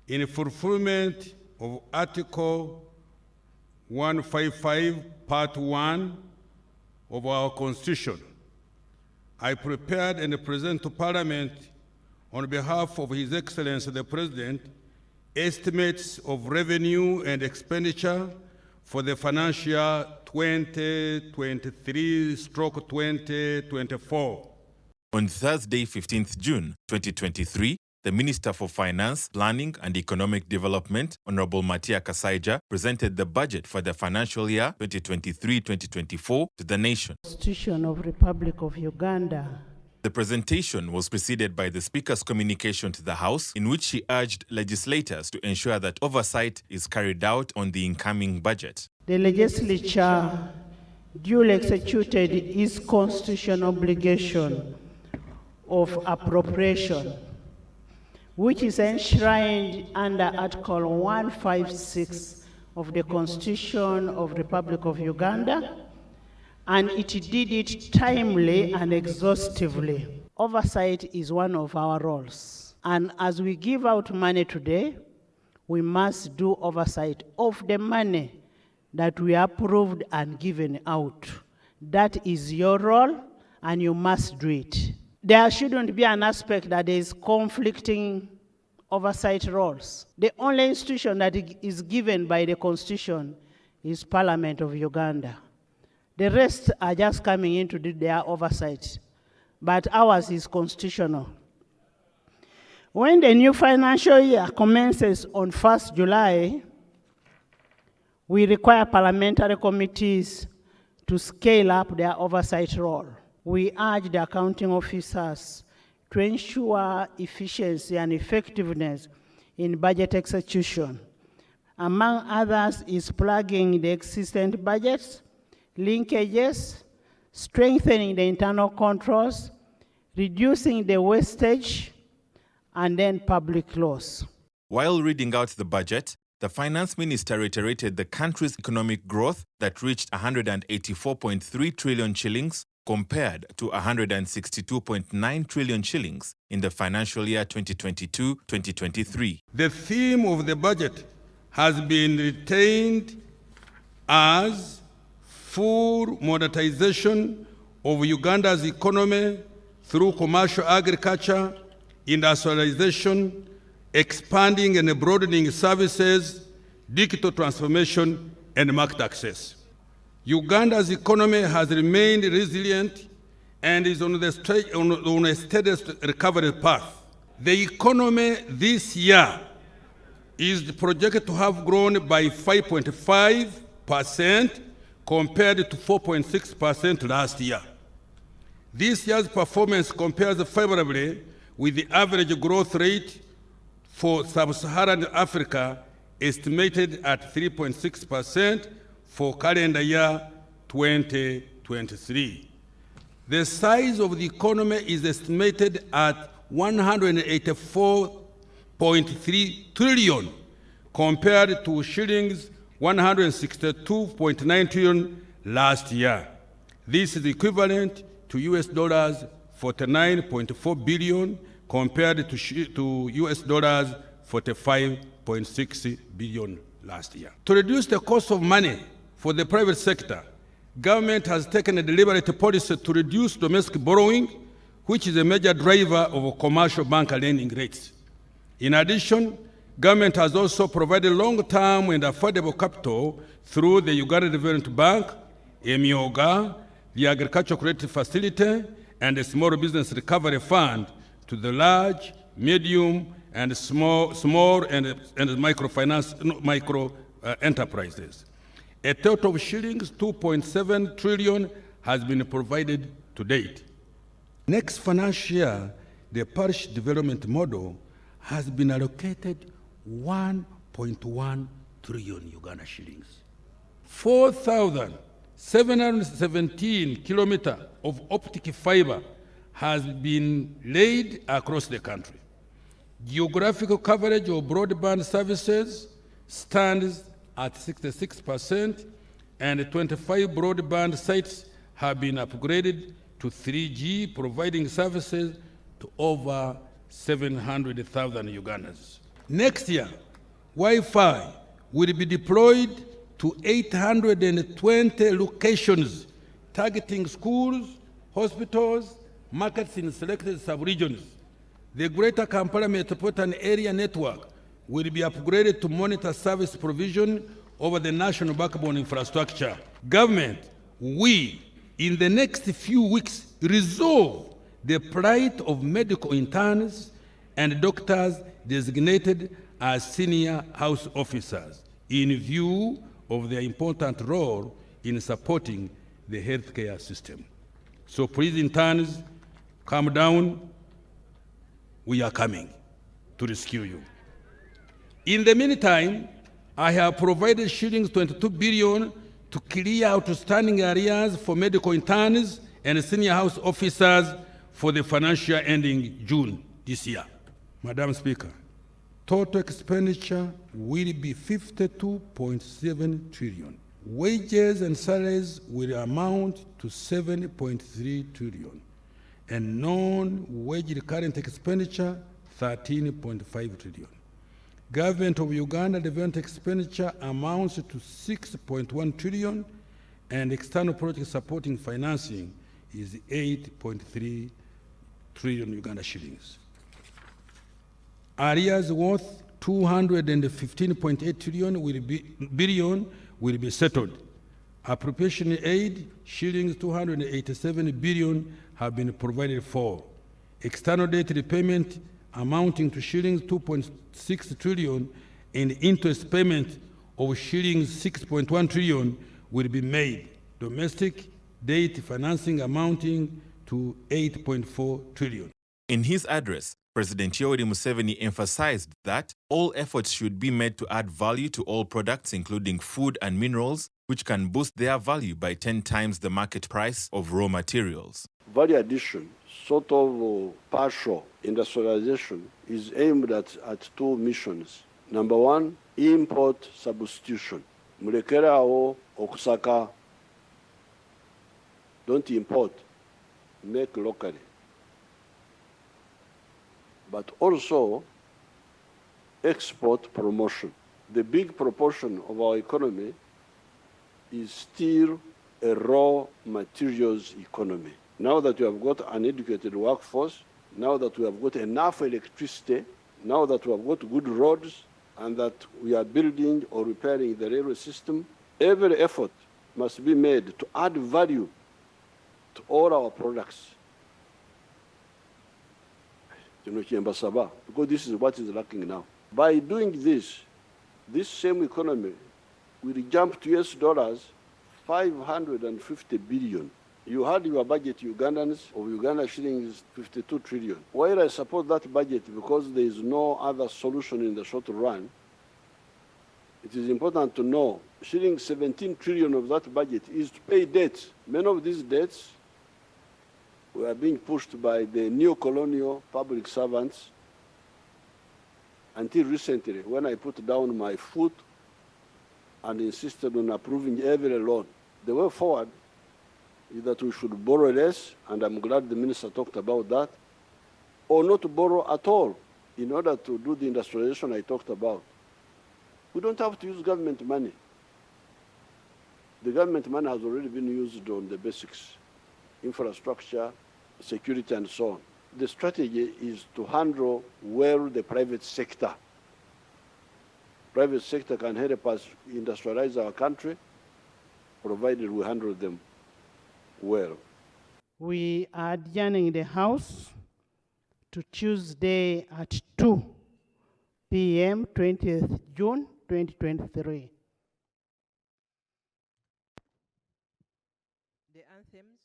In fulfillment of Article 155, Part 1 of our Constitution, I prepared and present to Parliament on behalf of His Excellency the President estimates of revenue and expenditure for the financial year 2023/2024. On Thursday, 15th June 2023, the Minister for Finance, Planning and Economic Development, Honorable Matia Kasaija, presented the budget for the financial year 2023-2024 to the nation. Constitution of Republic of Uganda. The presentation was preceded by the Speaker's communication to the House, in which she urged legislators to ensure that oversight is carried out on the incoming budget. The Legislature duly executed its constitutional obligation of appropriation, which is enshrined under Article 156 of the Constitution of the Republic of Uganda, and it did it timely and exhaustively. Oversight is one of our roles, and as we give out money today, we must do oversight of the money that we approved and given out. That is your role, and you must do it. There shouldn't be an aspect that is conflicting oversight roles. The only institution that is given by the Constitution is Parliament of Uganda. The rest are just coming in to do their oversight, but ours is constitutional. When the new financial year commences on 1st July, we require parliamentary committees to scale up their oversight role. We urge the accounting officers to ensure efficiency and effectiveness in budget execution. Among others is plugging the existing budgets, linkages, strengthening the internal controls, reducing the wastage, and then public loss. While reading out the budget, the Finance Minister reiterated the country's economic growth that reached 184.3 trillion shillings compared to 162.9 trillion shillings in the financial year 2022-2023. The theme of the budget has been retained as full monetization of Uganda's economy through commercial agriculture, industrialization, expanding and broadening services, digital transformation, and market access. Uganda's economy has remained resilient and is on a steady recovery path. The economy this year is projected to have grown by 5.5% compared to 4.6% last year. This year's performance compares favorably with the average growth rate for sub-Saharan Africa, estimated at 3.6% for calendar year 2023. The size of the economy is estimated at 184.3 trillion compared to shillings 162.9 trillion last year. This is equivalent to US dollars 49.4 billion compared to US dollars 45.6 billion last year. To reduce the cost of money for the private sector, government has taken a deliberate policy to reduce domestic borrowing, which is a major driver of commercial bank lending rates. In addition, government has also provided long-term and affordable capital through the Uganda Development Bank, EMIOGA, the Agricultural Credit Facility, and the Small Business Recovery Fund to the large, medium, and small and micro enterprises. A total of shillings 2.7 trillion has been provided to date. Next financial year, the parish development model has been allocated 1.1 trillion Uganda shillings. 4,717 kilometers of optic fiber has been laid across the country. Geographical coverage of broadband services stands at 66%, and 25 broadband sites have been upgraded to 3G, providing services to over 700,000 Ugandans. Next year, Wi-Fi will be deployed to 820 locations, targeting schools, hospitals, markets in selected sub-regions. The Greater Kampala Metropolitan Area Network will be upgraded to monitor service provision over the national backbone infrastructure. Government, we, in the next few weeks, resolve the plight of medical interns and doctors designated as senior house officers in view of their important role in supporting the healthcare system. So please, interns, calm down. We are coming to rescue you. In the meantime, I have provided shillings 22 billion to clear outstanding areas for medical interns and senior house officers for the financial year ending June this year. Madam Speaker, total expenditure will be 52.7 trillion. Wages and salaries will amount to 7.3 trillion. And non-wage recurrent expenditure, 13.5 trillion. Government of Uganda development expenditure amounts to 6.1 trillion, and external project supporting financing is 8.3 trillion Uganda shillings. Areas worth 215.8 billion will be settled. Appropriation aid, shillings 287 billion have been provided for. External debt repayment amounting to shillings 2.6 trillion and interest payment of shillings 6.1 trillion will be made. Domestic debt financing amounting to 8.4 trillion. In his address, President Yoweri Museveni emphasized that all efforts should be made to add value to all products, including food and minerals, which can boost their value by 10 times the market price of raw materials. Value addition, sort of partial industrialization, is aimed at two missions. Number one, import substitution. Mulekerao okusaka. Don't import, make locally. But also export promotion. The big proportion of our economy is still a raw materials economy. Now that we have got an educated workforce, now that we have got enough electricity, now that we have got good roads, and that we are building or repairing the railway system, every effort must be made to add value to all our products. Because this is what is lacking now. By doing this, this same economy will jump to US dollars 550 billion. You had your budget, Ugandans, of Uganda shillings 52 trillion. While I support that budget because there is no other solution in the short run, it is important to know shilling 17 trillion of that budget is to pay debts. Many of these debts were being pushed by the neo-colonial public servants until recently, when I put down my foot and insisted on approving every loan. The way forward is that we should borrow less, and I'm glad the minister talked about that, or not to borrow at all in order to do the industrialization I talked about. We don't have to use government money. The government money has already been used on the basics, infrastructure, security, and so on. The strategy is to handle well the private sector. Private sector can help us industrialize our country, provided we handle them well. We are adjourning the House to Tuesday at 2 p.m., 20th June, 2023. The anthems